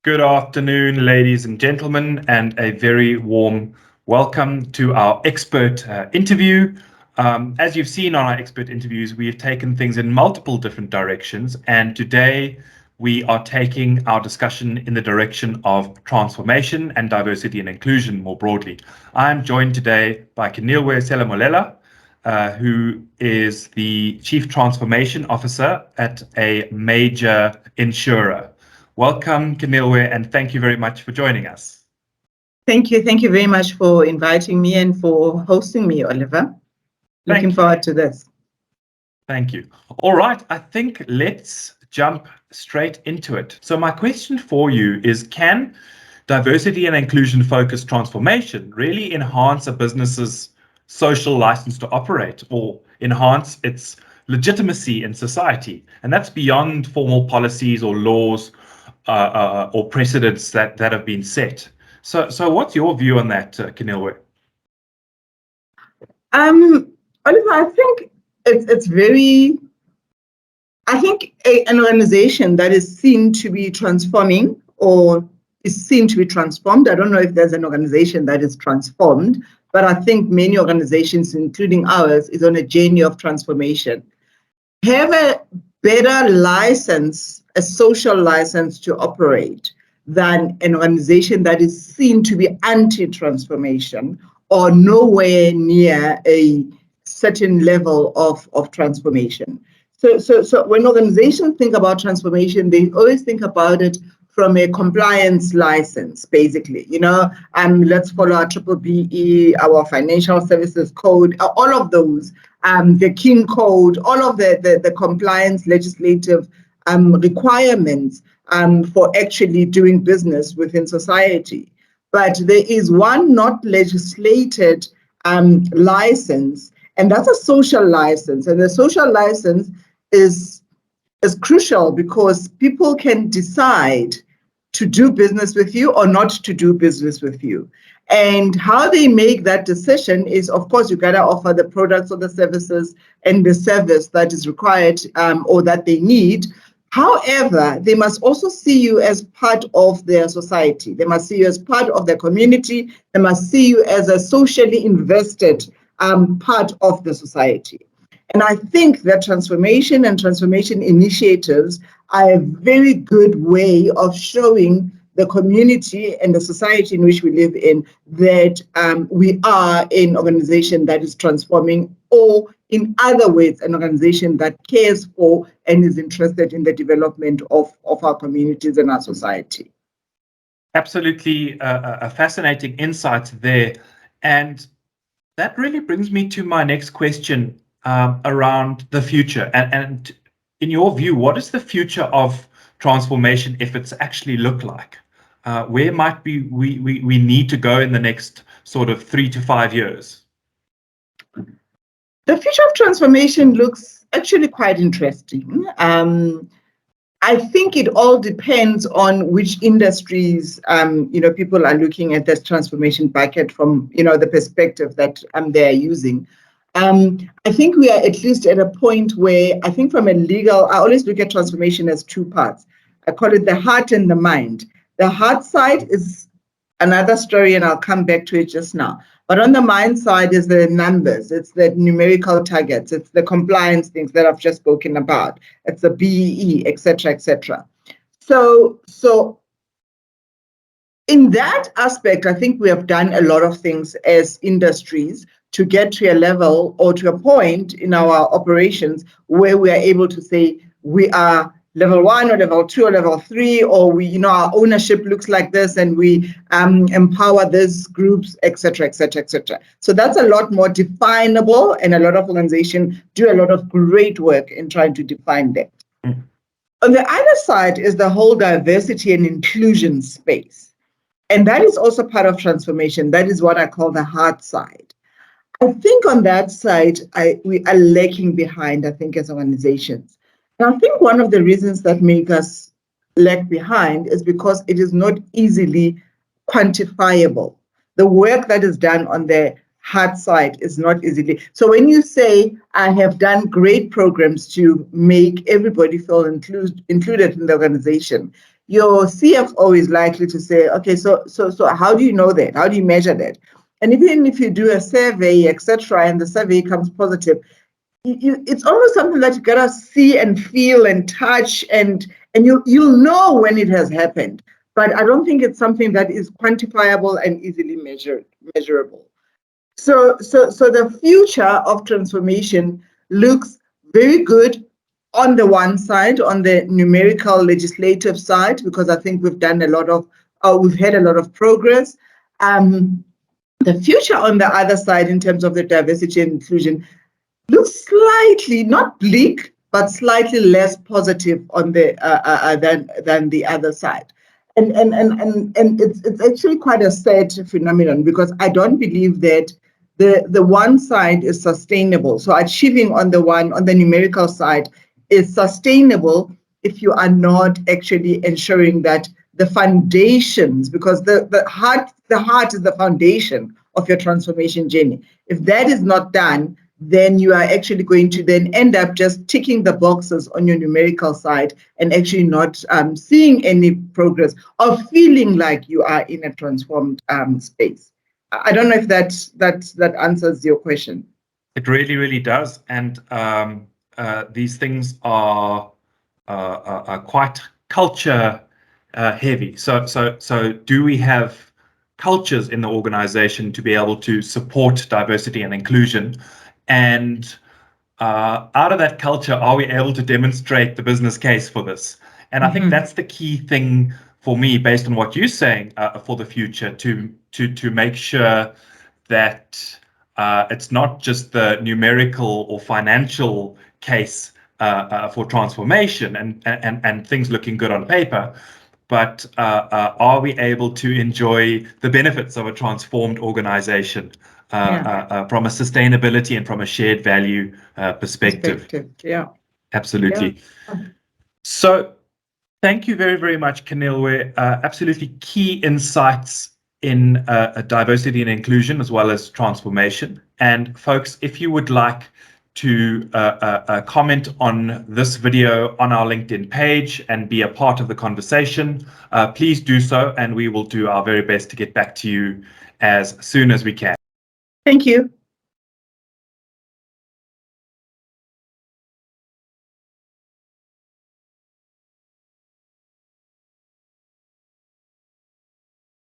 Good afternoon, ladies and gentlemen, and a very warm welcome to our expert interview. As you've seen on our expert interviews, we have taken things in multiple different directions, and today we are taking our discussion in the direction of transformation and diversity and inclusion more broadly. I'm joined today by Keneiloe Selamolela, who is the Chief Transformation Officer at a major insurer. Welcome, Keneiloe, and thank you very much for joining us. Thank you. Thank you very much for inviting me and for hosting me, Oliver. Looking forward to this. Thank you. All right, I think let's jump straight into it. So my question for you is, can diversity and inclusion focused transformation really enhance a business's social license to operate or enhance its legitimacy in society? And that's beyond formal policies or laws or precedents that have been set. So what's your view on that, Keneiloe? Oliver, I think it's very, I think an organization that is seen to be transforming or is seen to be transformed. I don't know if there's an organization that is transformed, but I think many organizations, including ours, is on a journey of transformation. Have a better license, a social license to operate than an organization that is seen to be anti-transformation or nowhere near a certain level of transformation. So when organizations think about transformation, they always think about it from a compliance license, basically. Let's follow our BBBE, our financial services code, all of those, the King Code, all of the compliance legislative requirements for actually doing business within society. But there is one not legislated license, and that's a social license. And the social license is crucial because people can decide to do business with you or not to do business with you. And how they make that decision is, of course, you got to offer the products or the services and the service that is required or that they need. However, they must also see you as part of their society. They must see you as part of their community. They must see you as a socially invested part of the society. And I think that transformation and transformation initiatives are a very good way of showing the community and the society in which we live in that we are an organization that is transforming, or in other ways, an organization that cares for and is interested in the development of our communities and our society. Absolutely a fascinating insight there. And that really brings me to my next question around the future. And in your view, what is the future of transformation if it's actually look like? Where might we need to go in the next sort of 3 to 5 years? The future of transformation looks actually quite interesting. I think it all depends on which industries, people are looking at this transformation bucket from, the perspective that they are using. I think we are at least at a point where I think from a legal, I always look at transformation as two parts. I call it the heart and the mind. The heart side is another story, and I'll come back to it just now. But on the mind side is the numbers, it's the numerical targets, it's the compliance things that I've just spoken about, it's the BEE, et cetera, et cetera. So in that aspect, I think we have done a lot of things as industries to get to a level or to a point in our operations where we are able to say we are level 1 or level 2 or level 3, or we, our ownership looks like this and we empower these groups, et cetera, et cetera, et cetera. So that's a lot more definable, and a lot of organizations do a lot of great work in trying to define that. Mm. On the other side is the whole diversity and inclusion space. And that is also part of transformation. That is what I call the hard side. I think on that side, we are lagging behind, I think, as organizations. And I think one of the reasons that make us lag behind is because it is not easily quantifiable. The work that is done on the hard side is not easily. So when you say, I have done great programs to make everybody feel included in the organization, your CFO is likely to say, okay, so how do you know that? How do you measure that? And even if you do a survey, etc., and the survey comes positive, it's almost something that you gotta see and feel and touch, and you'll know when it has happened. But I don't think it's something that is quantifiable and easily measurable. So the future of transformation looks very good on the one side, on the numerical legislative side, because I think we've done we've had a lot of progress. The future on the other side, in terms of the diversity and inclusion, looks slightly, not bleak, but slightly less positive on the than the other side. And it's actually quite a sad phenomenon, because I don't believe that the one side is sustainable. So achieving on the numerical side is sustainable if you are not actually ensuring that the foundations, because the heart is the foundation of your transformation journey. If that is not done, then you are actually going to then end up just ticking the boxes on your numerical side and actually not seeing any progress or feeling like you are in a transformed space. I don't know if that answers your question. It really, really does. And these things are quite culture heavy. So do we have cultures in the organization to be able to support diversity and inclusion? And out of that culture, are we able to demonstrate the business case for this? And I think that's the key thing for me, based on what you're saying, for the future, to make sure that it's not just the numerical or financial case for transformation and things looking good on paper, but are we able to enjoy the benefits of a transformed organization from a sustainability and from a shared value perspective? Yeah, absolutely. Yeah. So thank you very, very much, Keneiloe. Absolutely key insights in diversity and inclusion, as well as transformation. And folks, if you would like to comment on this video on our LinkedIn page and be a part of the conversation, please do so, and we will do our very best to get back to you as soon as we can. Thank you.